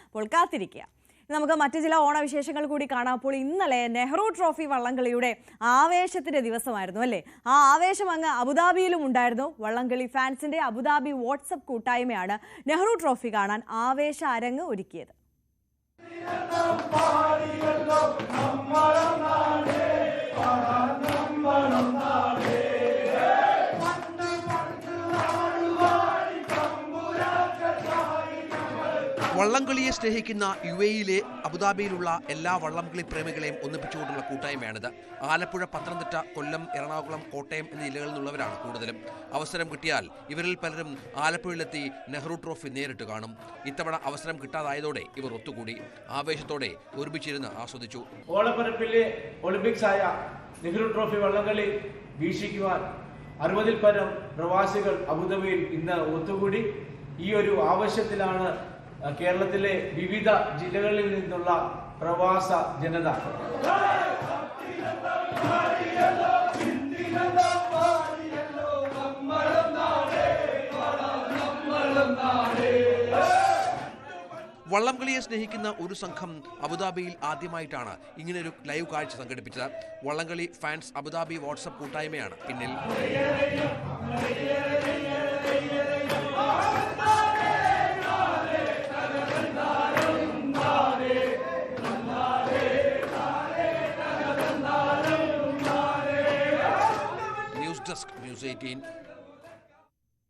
അപ്പോൾ കാത്തിരിക്കുക. നമുക്ക് മറ്റു ചില ഓണവിശേഷങ്ങൾ കൂടി കാണാം. അപ്പോൾ ഇന്നലെ നെഹ്റു ട്രോഫി വള്ളംകളിയുടെ ആവേശത്തിന്റെ ദിവസമായിരുന്നു അല്ലേ? ആ ആവേശം അങ്ങ് അബുദാബിയിലും ഉണ്ടായിരുന്നു. വള്ളംകളി ഫാൻസിന്റെ അബുദാബി വാട്സപ്പ് കൂട്ടായ്മയാണ് നെഹ്റു ട്രോഫി കാണാൻ ആവേശ അരങ്ങ് ഒരുക്കിയത്. വള്ളംകളിയെ സ്നേഹിക്കുന്ന UAE-യിലെ അബുദാബിയിലുള്ള എല്ലാ വള്ളംകളി പ്രേമികളെയും ഒന്നിപ്പിച്ചുകൊണ്ടുള്ള കൂട്ടായ്മയാണിത്. ആലപ്പുഴ, പത്തനംതിട്ട, കൊല്ലം, എറണാകുളം, കോട്ടയം എന്നീ ജില്ലകളിൽ നിന്നുള്ളവരാണ് കൂടുതലും. അവസരം കിട്ടിയാൽ ഇവരിൽ പലരും ആലപ്പുഴയിലെത്തി നെഹ്റു ട്രോഫി നേരിട്ട് കാണും. ഇത്തവണ അവസരം കിട്ടാതായതോടെ ഇവർ ഒത്തുകൂടി ആവേശത്തോടെ ഒരുമിച്ചിരുന്ന് ആസ്വദിച്ചു. ഓളപ്പരപ്പിലെ ഒളിമ്പിക്സ് ആയ നെഹ്റു ട്രോഫി വള്ളംകളി വീക്ഷിക്കുവാൻ 60-ൽ പരം പ്രവാസികൾ അബുദാബിയിൽ ഇന്ന് ഒത്തുകൂടി. ഈ ഒരു ആവശ്യത്തിലാണ് കേരളത്തിലെ വിവിധ ജില്ലകളിൽ നിന്നുള്ള പ്രവാസ ജനത. വള്ളംകളിയെ സ്നേഹിക്കുന്ന ഒരു സംഘം അബുദാബിയിൽ ആദ്യമായിട്ടാണ് ഇങ്ങനെയൊരു ലൈവ് കാഴ്ച സംഘടിപ്പിച്ചത്. വള്ളംകളി ഫാൻസ് അബുദാബി വാട്സപ്പ് കൂട്ടായ്മയാണ് പിന്നിൽ. News desk, News 18.